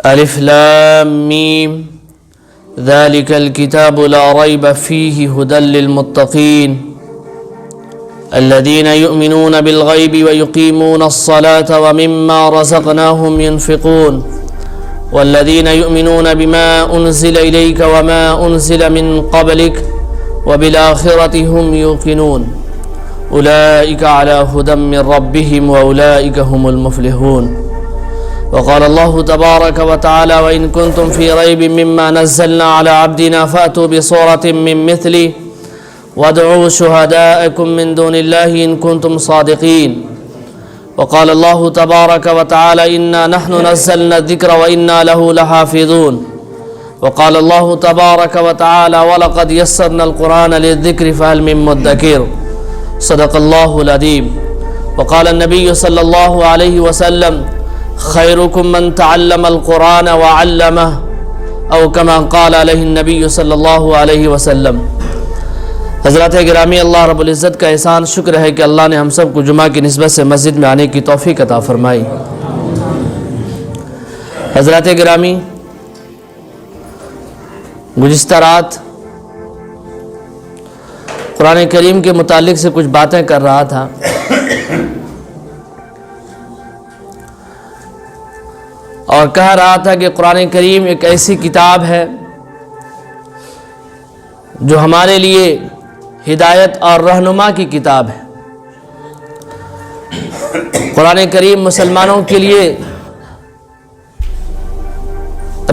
الف لام میم ذلك الكتاب لا ريب فيه هدى للمتقين الذين يؤمنون بالغيب ويقيمون الصلاة ومما رزقناهم ينفقون والذين يؤمنون بما أنزل إليك وما أنزل من قبلك وبالآخرة هم يوقنون أولئك على هدى من ربهم وأولئك هم المفلحون. وقال الله تبارك وتعالى وإن كنتم في ريب مما نزلنا على عبدنا فأتوا بصورة من مثله وادعوا شهداءكم من دون الله إن كنتم صادقين. وقال الله تبارك وتعالى إنا نحن نزلنا الذكر وإنا له لحافظون. وقال الله تبارك وتعالى ولقد يسرنا القرآن للذكر فهل من مدكر. صدق الله العظيم. وقال النبي صلى الله عليه وسلم خيركم من تعلم القرآن وعلمه او كما قال عليه النبي صلی اللہ علیہ وسلم. حضرات گرامی، اللہ رب العزت کا احسان شکر ہے کہ اللہ نے ہم سب کو جمعہ کی نسبت سے مسجد میں آنے کی توفیق عطا فرمائی. حضرات گرامی، گزشتہ رات قرآن کریم کے متعلق سے کچھ باتیں کر رہا تھا. اور کہہ رہا تھا کہ قرآن کریم ایک ایسی کتاب ہے جو ہمارے لیے ہدایت اور رہنما کی کتاب ہے. قرآن کریم مسلمانوں کے لیے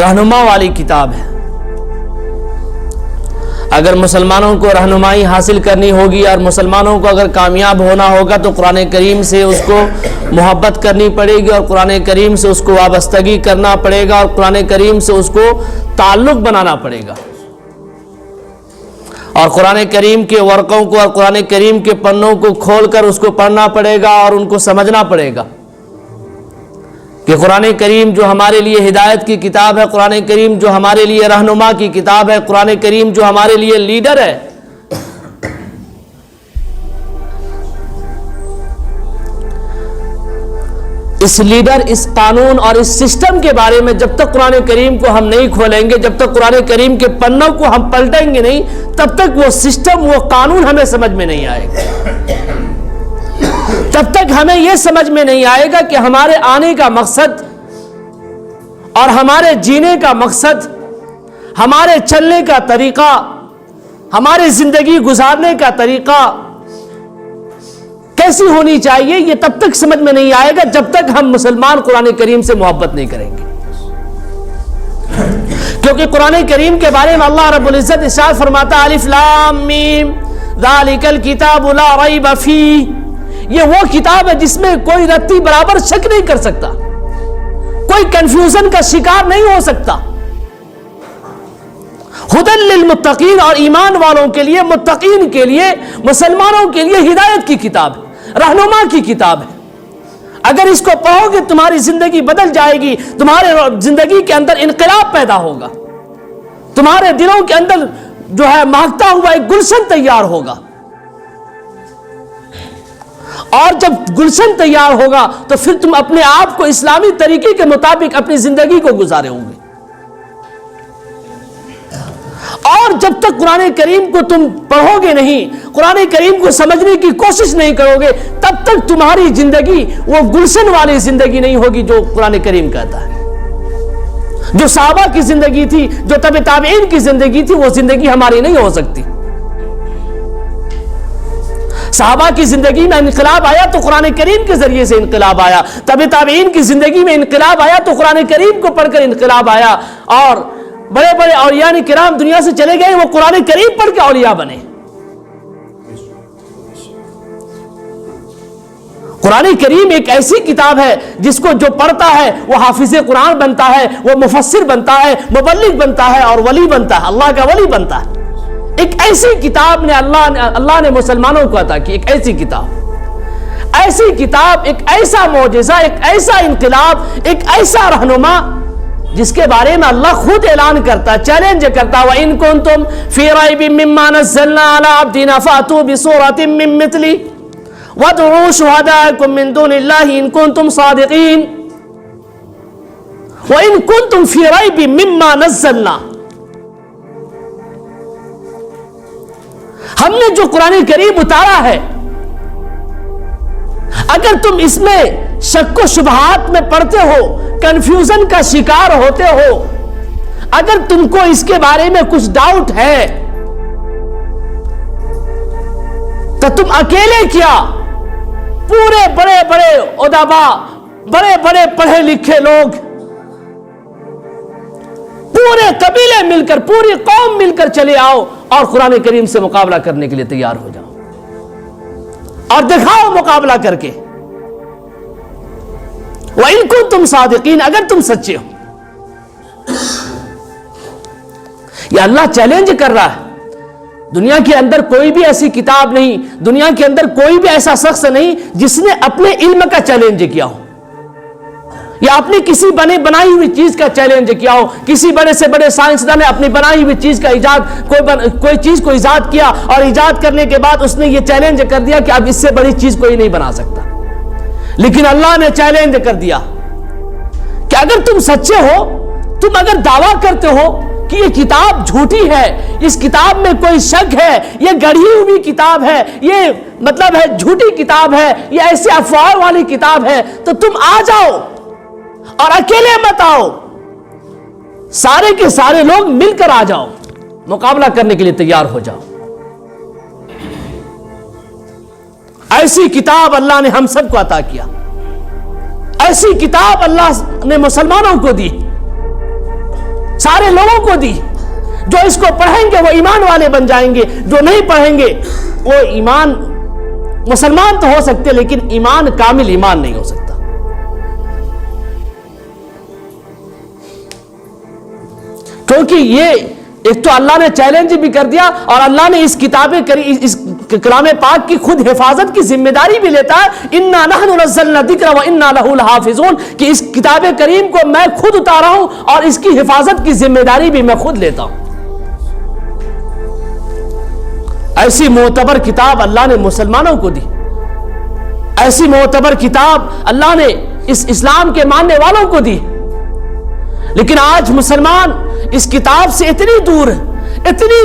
رہنما والی کتاب ہے. اگر مسلمانوں کو رہنمائی حاصل کرنی ہوگی اور مسلمانوں کو اگر کامیاب ہونا ہوگا تو قرآن کریم سے اس کو محبت کرنی پڑے گی اور قرآن کریم سے اس کو وابستگی کرنا پڑے گا اور قرآن کریم سے اس کو تعلق بنانا پڑے گا اور قرآن کریم کے ورقوں کو اور قرآن کریم کے پنوں کو کھول کر اس کو پڑھنا پڑے گا اور ان کو سمجھنا پڑے گا کہ قرآن کریم جو ہمارے لیے ہدایت کی کتاب ہے، قرآن کریم جو ہمارے لیے رہنما کی کتاب ہے، قرآن کریم جو ہمارے لیے لیڈر ہے. اس لیڈر، اس قانون اور اس سسٹم کے بارے میں جب تک قرآن کریم کو ہم نہیں کھولیں گے، جب تک قرآن کریم کے پنوں کو ہم پلٹیں گے نہیں، تب تک وہ سسٹم، وہ قانون ہمیں سمجھ میں نہیں آئے گا. تب تک ہمیں یہ سمجھ میں نہیں آئے گا کہ ہمارے آنے کا مقصد اور ہمارے جینے کا مقصد، ہمارے چلنے کا طریقہ، ہمارے زندگی گزارنے کا طریقہ کیسی ہونی چاہیے، یہ تب تک سمجھ میں نہیں آئے گا جب تک ہم مسلمان قرآن کریم سے محبت نہیں کریں گے. کیونکہ قرآن کریم کے بارے میں اللہ رب العزت ارشاد فرماتا الف لام میم ذالک الکتاب لا ریب فیہ، یہ وہ کتاب ہے جس میں کوئی رتی برابر شک نہیں کر سکتا، کوئی کنفیوژن کا شکار نہیں ہو سکتا. ہدی للمتقین، اور ایمان والوں کے لیے، متقین کے لیے، مسلمانوں کے لیے ہدایت کی کتاب ہے، رہنما کی کتاب ہے. اگر اس کو پڑھو گے تمہاری زندگی بدل جائے گی، تمہارے زندگی کے اندر انقلاب پیدا ہوگا، تمہارے دلوں کے اندر جو ہے مہکتا ہوا ایک گلشن تیار ہوگا. اور جب گلشن تیار ہوگا تو پھر تم اپنے آپ کو اسلامی طریقے کے مطابق اپنی زندگی کو گزارے ہوں گے. اور جب تک قرآن کریم کو تم پڑھو گے نہیں، قرآن کریم کو سمجھنے کی کوشش نہیں کرو گے، تب تک تمہاری زندگی وہ گلشن والی زندگی نہیں ہوگی جو قرآن کریم کہتا ہے. جو صحابہ کی زندگی تھی، جو تبع تابعین کی زندگی تھی، وہ زندگی ہماری نہیں ہو سکتی. صحابہ کی زندگی میں انقلاب آیا تو قرآن کریم کے ذریعے سے انقلاب آیا. تبع تابعین کی زندگی میں انقلاب آیا تو قرآن کریم کو پڑھ کر انقلاب آیا. اور بڑے بڑے اولیاء کرام دنیا سے چلے گئے، وہ قرآن کریم پڑھ کے اولیاء بنے. قرآن کریم ایک ایسی کتاب ہے جس کو جو پڑھتا ہے وہ حافظ قرآن بنتا ہے، وہ مفسر بنتا ہے، مبلغ بنتا ہے اور ولی بنتا ہے، اللہ کا ولی بنتا ہے. ایک ایسی کتاب نے اللہ نے مسلمانوں کو عطا کی. ایک ایسی کتاب، ایک ایسا معجزہ، ایک ایسا انقلاب، ایک ایسا رہنما جس کے بارے میں اللہ خود اعلان کرتا، چیلنج کرتا وَإِن كُنتُمْ فِي رَيْبٍ مِّمَّا نَزَّلْنَا عَلَىٰ عَبْدِنَا فَأْتُوا بِسُورَةٍ مِّن مِّثْلِهِ وَادْعُوا شُهَدَاءَكُم مِّن دُونِ اللَّهِ إِن كُنتُمْ صَادِقِينَ. وَإِن كُنتُمْ فِي رَيْبٍ مِّمَّا نَزَّلْنَا، ہم نے جو قرآن کریم اتارا ہے، اگر تم اس میں شک و شبہات میں پڑتے ہو، کنفیوژن کا شکار ہوتے ہو، اگر تم کو اس کے بارے میں کچھ ڈاؤٹ ہے، تو تم اکیلے کیا، پورے بڑے بڑے ادبا، بڑے بڑے پڑھے لکھے لوگ، پورے قبیلے مل کر، پوری قوم مل کر چلے آؤ اور قرآن کریم سے مقابلہ کرنے کے لیے تیار ہو جاؤ اور دکھاؤ مقابلہ کر کے۔ وَإِن كُنتُمْ صَادِقِينَ، اگر تم سچے ہو۔ یہ اللہ چیلنج کر رہا ہے۔ دنیا کے اندر کوئی بھی ایسی کتاب نہیں، دنیا کے اندر کوئی بھی ایسا شخص نہیں جس نے اپنے علم کا چیلنج کیا ہو، یا اپنی کسی بنائی ہوئی چیز کا چیلنج کیا ہو۔ کسی بڑے سے بڑے سائنسدان نے اپنی بنائی ہوئی چیز کا کوئی چیز کو ایجاد کیا، اور ایجاد کرنے کے بعد اس نے یہ چیلنج کر دیا کہ اب اس سے بڑی چیز کوئی نہیں بنا سکتا۔ لیکن اللہ نے چیلنج کر دیا کہ اگر تم سچے ہو، تم اگر دعویٰ کرتے ہو کہ یہ کتاب جھوٹی ہے، اس کتاب میں کوئی شک ہے، یہ گڑھی ہوئی کتاب ہے، یہ مطلب ہے جھوٹی کتاب ہے، یہ ایسے افواہ والی کتاب ہے، تو تم آ جاؤ اور اکیلے مت آؤ، سارے کے سارے لوگ مل کر آ جاؤ، مقابلہ کرنے کے لیے تیار ہو جاؤ۔ ایسی کتاب اللہ نے ہم سب کو عطا کیا، ایسی کتاب اللہ نے مسلمانوں کو دی، سارے لوگوں کو دی۔ جو اس کو پڑھیں گے وہ ایمان والے بن جائیں گے، جو نہیں پڑھیں گے وہ ایمان مسلمان تو ہو سکتے لیکن ایمان کامل ایمان نہیں ہو سکتا۔ کیونکہ یہ ایک تو اللہ نے چیلنج بھی کر دیا، اور اللہ نے اس کلام پاک کی خود حفاظت کی ذمہ داری بھی لیتا ہے، اِنَّا نَحْنُ نَزَّلْنَا الذِّكْرَ وَإِنَّا لَهُ لَحَافِظُونَ، کہ اس کتاب کریم کو میں خود اتارا ہوں اور اس کی حفاظت کی ذمہ داری بھی میں خود لیتا ہوں۔ ایسی معتبر کتاب اللہ نے مسلمانوں کو دی، ایسی معتبر کتاب اللہ نے اس اسلام کے ماننے والوں کو دی، لیکن آج مسلمان اس کتاب سے اتنی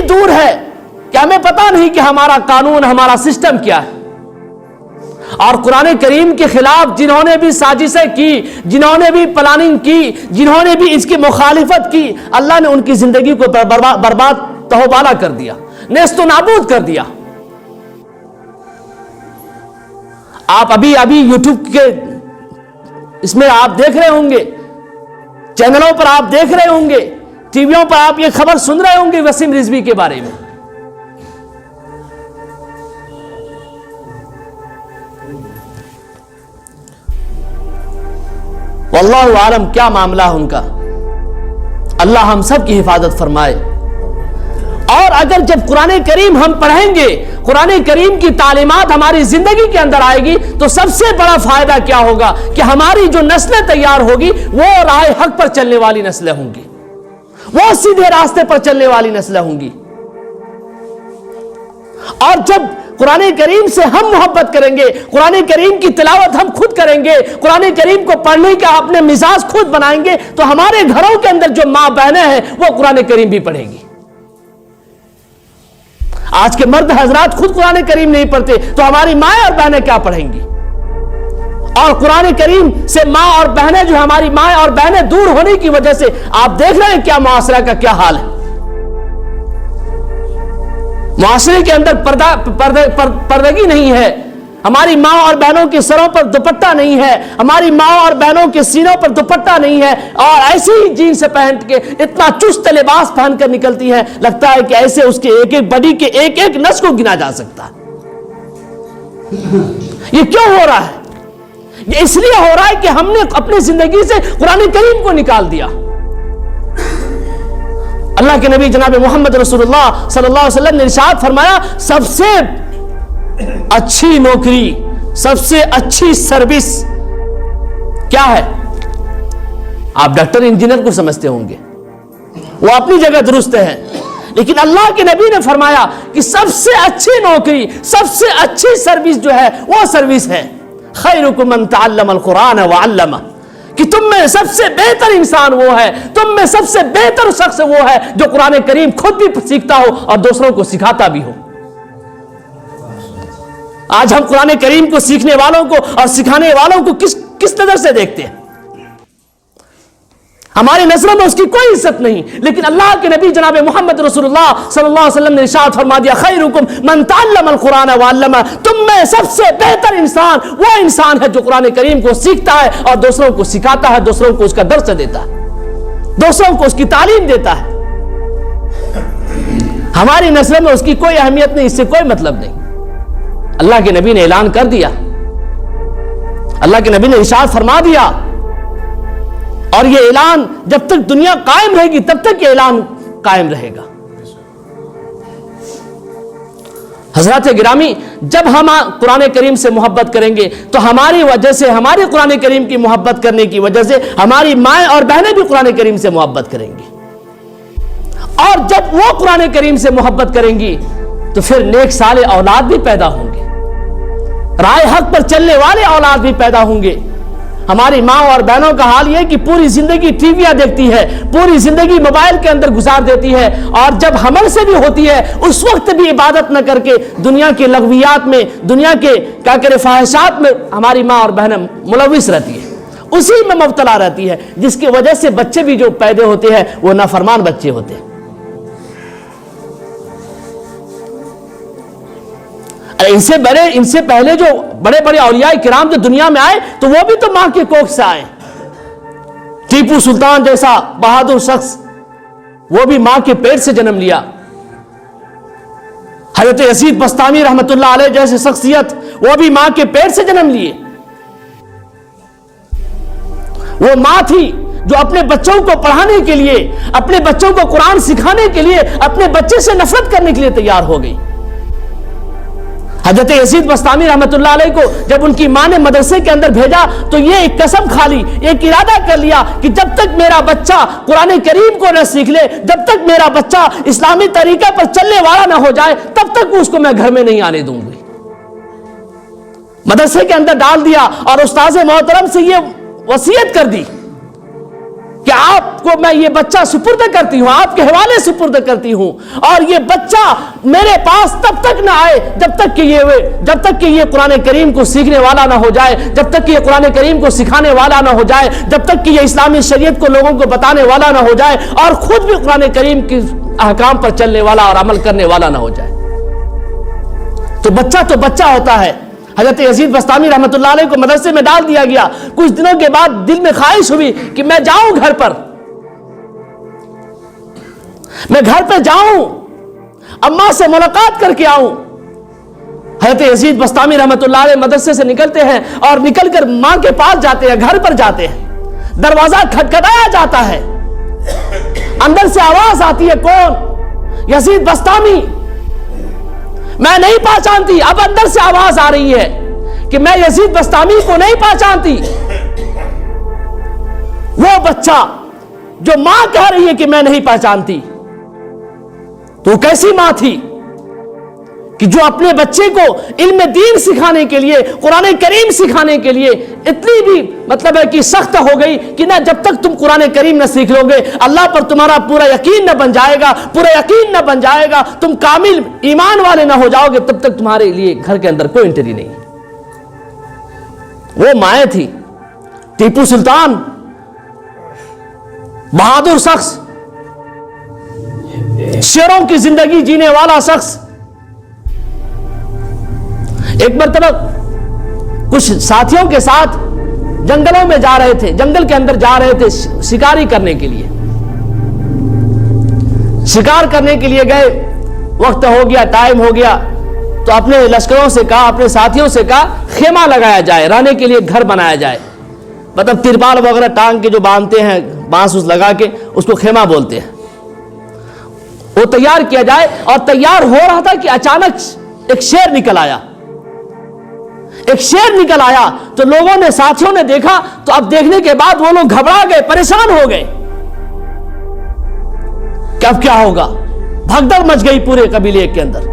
دور ہے کہ ہمیں پتہ نہیں کہ ہمارا قانون، ہمارا سسٹم کیا ہے۔ اور قرآن کریم کے خلاف جنہوں نے بھی سازشیں کی، جنہوں نے بھی پلاننگ کی، جنہوں نے بھی اس کی مخالفت کی، اللہ نے ان کی زندگی کو برباد تہوبالا کر دیا، نیست و نابود کر دیا۔ آپ ابھی یوٹیوب کے اس میں آپ دیکھ رہے ہوں گے، چینلوں پر آپ دیکھ رہے ہوں گے، ٹی ویوں پر آپ یہ خبر سن رہے ہوں گے وسیم رضوی کے بارے میں۔ واللہ عالم کیا معاملہ ہے ان کا، اللہ ہم سب کی حفاظت فرمائے۔ اور اگر جب قرآن کریم ہم پڑھیں گے، قرآن کریم کی تعلیمات ہماری زندگی کے اندر آئے گی، تو سب سے بڑا فائدہ کیا ہوگا کہ ہماری جو نسلیں تیار ہوگی وہ راہ حق پر چلنے والی نسلیں ہوں گی، وہ سیدھے راستے پر چلنے والی نسلیں ہوں گی۔ اور جب قرآن کریم سے ہم محبت کریں گے، قرآن کریم کی تلاوت ہم خود کریں گے، قرآن کریم کو پڑھنے کا اپنے مزاج خود بنائیں گے، تو ہمارے گھروں کے اندر جو ماں بہنیں ہیں وہ قرآن کریم بھی پڑھیں گی۔ آج کے مرد حضرات خود قرآن کریم نہیں پڑھتے تو ہماری ماں اور بہنیں کیا پڑھیں گی؟ اور قرآن کریم سے ماں اور بہنیں جو ہماری ماں اور بہنیں دور ہونے کی وجہ سے آپ دیکھ رہے ہیں کیا معاشرہ کا کیا حال ہے۔ معاشرے کے اندر پردگی نہیں ہے، ہماری ماں اور بہنوں کے سروں پر دوپٹہ نہیں ہے، ہماری ماں اور بہنوں کے سینوں پر دوپٹہ نہیں ہے، اور ایسی ہی جینس پہن کے اتنا چست لباس پہن کر نکلتی ہیں، لگتا ہے کہ ایسے اس کے ایک ایک بڈی کے ایک ایک نس کو گنا جا سکتا ہے۔ یہ کیوں ہو رہا ہے؟ یہ اس لیے ہو رہا ہے کہ ہم نے اپنی زندگی سے قرآن کریم کو نکال دیا۔ اللہ کے نبی جناب محمد رسول اللہ صلی اللہ علیہ وسلم نے ارشاد فرمایا، سب سے اچھی نوکری، سب سے اچھی سروس کیا ہے؟ آپ ڈاکٹر انجینئر کو سمجھتے ہوں گے، وہ اپنی جگہ درست ہے، لیکن اللہ کے نبی نے فرمایا کہ سب سے اچھی نوکری، سب سے اچھی سروس جو ہے وہ سروس ہے خیرکم من تعلم القرآن وعلمہ، کہ تم میں سب سے بہتر انسان وہ ہے، تم میں سب سے بہتر شخص وہ ہے جو قرآن کریم خود بھی سیکھتا ہو اور دوسروں کو سکھاتا بھی ہو۔ آج ہم قرآن کریم کو سیکھنے والوں کو اور سکھانے والوں کو کس نظر سے دیکھتے ہیں؟ ہماری نظروں میں اس کی کوئی عزت نہیں، لیکن اللہ کے نبی جناب محمد رسول اللہ صلی اللہ علیہ وسلم نے ارشاد فرما دیا، خیرکم من تعلم القرآن وعلمہ، تم میں سب سے بہتر انسان وہ انسان ہے جو قرآن کریم کو سیکھتا ہے اور دوسروں کو سکھاتا ہے، دوسروں کو اس کا درس دیتا ہے، دوسروں کو اس کی تعلیم دیتا ہے۔ ہماری نظروں میں اس کی کوئی اہمیت نہیں، اس سے کوئی مطلب نہیں۔ اللہ کے نبی نے اعلان کر دیا، اللہ کے نبی نے ارشاد فرما دیا، اور یہ اعلان جب تک دنیا قائم رہے گی تب تک یہ اعلان قائم رہے گا۔ حضرات گرامی، جب ہم قرآن کریم سے محبت کریں گے تو ہماری وجہ سے، ہماری قرآن کریم کی محبت کرنے کی وجہ سے ہماری مائیں اور بہنیں بھی قرآن کریم سے محبت کریں گی، اور جب وہ قرآن کریم سے محبت کریں گی تو پھر نیک صالح اولاد بھی پیدا ہوں گے، رائے حق پر چلنے والے اولاد بھی پیدا ہوں گے۔ ہماری ماں اور بہنوں کا حال یہ کہ پوری زندگی ٹی ویاں دیکھتی ہے، پوری زندگی موبائل کے اندر گزار دیتی ہے، اور جب حمل سے بھی ہوتی ہے اس وقت بھی عبادت نہ کر کے دنیا کے لغویات میں، دنیا کے فحشات میں ہماری ماں اور بہنیں ملوث رہتی ہے، اسی میں مبتلا رہتی ہے، جس کی وجہ سے بچے بھی جو پیدا ہوتے ہیں وہ نافرمان بچے ہوتے ہیں۔ ان سے پہلے جو بڑے بڑے اولیاء کرام جو دنیا میں آئے تو وہ بھی تو ماں کے کوکھ سے آئے۔ ٹیپو سلطان جیسا بہادر شخص وہ بھی ماں کے پیٹ سے جنم لیا۔ حضرت یزید بستامی رحمت اللہ علیہ جیسے شخصیت وہ بھی ماں کے پیٹ سے جنم لیے۔ وہ ماں تھی جو اپنے بچوں کو پڑھانے کے لیے، اپنے بچوں کو قرآن سکھانے کے لیے اپنے بچے سے نفرت کرنے کے لیے تیار ہو گئی۔ حضرت یزید بستامی رحمت اللہ علیہ کو جب ان کی ماں نے مدرسے کے اندر بھیجا تو یہ ایک قسم کھا لی، ایک ارادہ کر لیا کہ جب تک میرا بچہ قرآن کریم کو نہ سیکھ لے، جب تک میرا بچہ اسلامی طریقہ پر چلنے والا نہ ہو جائے، تب تک اس کو میں گھر میں نہیں آنے دوں گی۔ مدرسے کے اندر ڈال دیا اور استاذ محترم سے یہ وصیت کر دی کہ آپ کو میں یہ بچہ سپرد کرتی ہوں، آپ کے حوالے سپرد کرتی ہوں، اور یہ بچہ میرے پاس تب تک نہ آئے جب تک کہ یہ قرآن کریم کو سیکھنے والا نہ ہو جائے، جب تک کہ یہ قرآن کریم کو سکھانے والا نہ ہو جائے، جب تک کہ یہ اسلامی شریعت کو لوگوں کو بتانے والا نہ ہو جائے، اور خود بھی قرآن کریم کے احکام پر چلنے والا اور عمل کرنے والا نہ ہو جائے۔ تو بچہ ہوتا ہے۔ حضرت یزید بستامی رحمت اللہ علیہ کو مدرسے میں ڈال دیا گیا۔ کچھ دنوں کے بعد دل میں خواہش ہوئی کہ میں جاؤں گھر پر، میں گھر پہ جاؤں، اماں سے ملاقات کر کے آؤں۔ حضرت یزید بستامی رحمت اللہ علیہ مدرسے سے نکلتے ہیں اور نکل کر ماں کے پاس جاتے ہیں، گھر پر جاتے ہیں، دروازہ کھٹکھٹایا جاتا ہے، اندر سے آواز آتی ہے، کون؟ یزید بستامی۔ میں نہیں پہچانتی، اب اندر سے آواز آ رہی ہے کہ میں یزید بستامی کو نہیں پہچانتی۔ وہ بچہ جو ماں کہہ رہی ہے کہ میں نہیں پہچانتی، تو کیسی ماں تھی کہ جو اپنے بچے کو علم دین سکھانے کے لیے، قرآن کریم سکھانے کے لیے اتنی بھی مطلب ہے کہ سخت ہو گئی کہ نہ جب تک تم قرآن کریم نہ سیکھ لو گے، اللہ پر تمہارا پورا یقین نہ بن جائے گا، پورا یقین نہ بن جائے گا، تم کامل ایمان والے نہ ہو جاؤ گے، تب تک تمہارے لیے گھر کے اندر کوئی انٹری نہیں۔ وہ مائیں تھی، ٹیپو سلطان بہادر شخص، شیروں کی زندگی جینے والا شخص، ایک مرتبہ کچھ ساتھیوں کے ساتھ جنگلوں میں جا رہے تھے، جنگل کے اندر جا رہے تھے شکاری کرنے کے لیے، شکار کرنے کے لیے گئے، وقت ہو گیا، ٹائم ہو گیا، تو اپنے لشکروں سے کہا، اپنے ساتھیوں سے کہا خیمہ لگایا جائے، رہنے کے لیے گھر بنایا جائے، مطلب ترپال وغیرہ ٹانگ کے جو باندھتے ہیں بانس لگا کے، اس کو خیمہ بولتے ہیں، وہ تیار کیا جائے۔ اور تیار ہو رہا تھا کہ اچانک ایک شیر نکل آیا، تو لوگوں نے، ساتھیوں نے دیکھا، تو اب دیکھنے کے بعد وہ لوگ گھبرا گئے، پریشان ہو گئے کہ اب کیا ہوگا، بھگدڑ مچ گئی پورے قبیلے کے اندر۔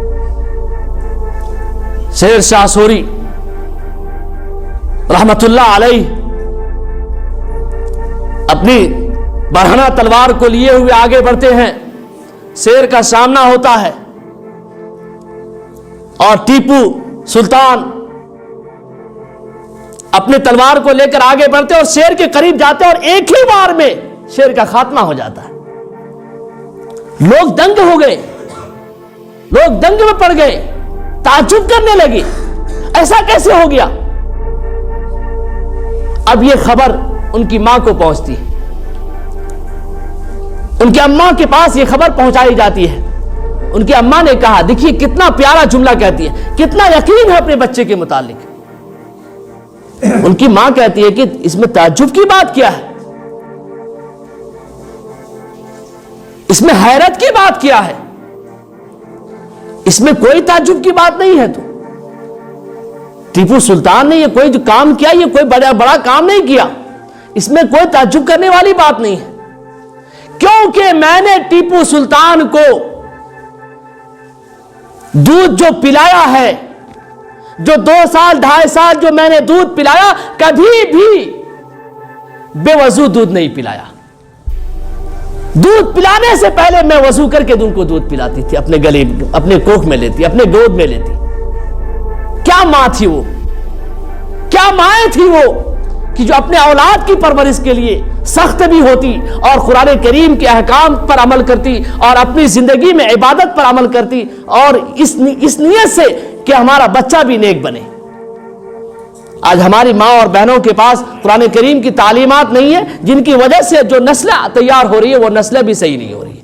شیر شاہ سوری رحمت اللہ علیہ اپنی برہنہ تلوار کو لیے ہوئے آگے بڑھتے ہیں، شیر کا سامنا ہوتا ہے اور ٹیپو سلطان اپنے تلوار کو لے کر آگے بڑھتے اور شیر کے قریب جاتے اور ایک ہی بار میں شیر کا خاتمہ ہو جاتا ہے۔ لوگ دنگ ہو گئے، لوگ دنگ میں پڑ گئے، تعجب کرنے لگے، ایسا کیسے ہو گیا؟ اب یہ خبر ان کی ماں کو پہنچتی ہے، ان کی اماں کے پاس یہ خبر پہنچائی جاتی ہے۔ ان کی اماں نے کہا، دیکھیے کتنا پیارا جملہ کہتی ہے، کتنا یقین ہے اپنے بچے کے متعلق۔ ان کی ماں کہتی ہے کہ اس میں تعجب کی بات کیا ہے، اس میں حیرت کی بات کیا ہے، اس میں کوئی تعجب کی بات نہیں ہے۔ تو ٹیپو سلطان نے یہ کوئی جو کام کیا، یہ کوئی بڑا کام نہیں کیا، اس میں کوئی تعجب کرنے والی بات نہیں ہے، کیونکہ میں نے ٹیپو سلطان کو دودھ جو پلایا ہے، جو 2 سال 2.5 سال جو میں نے دودھ پلایا، کبھی بھی بے وضو دودھ نہیں پلایا۔ دودھ پلانے سے پہلے میں وضو کر کے ان کو دودھ پلاتی تھی، اپنے گلے، اپنے کوکھ میں لیتی، اپنے گود میں لیتی۔ کیا ماں تھی وہ، کیا مائیں تھی وہ کہ جو اپنے اولاد کی پرورش کے لیے سخت بھی ہوتی اور قرآن کریم کے احکام پر عمل کرتی اور اپنی زندگی میں عبادت پر عمل کرتی، اور اس نیت سے کہ ہمارا بچہ بھی نیک بنے۔ آج ہماری ماں اور بہنوں کے پاس قرآن کریم کی تعلیمات نہیں ہے، جن کی وجہ سے جو نسلیں تیار ہو رہی ہے وہ نسلیں بھی صحیح نہیں ہو رہی۔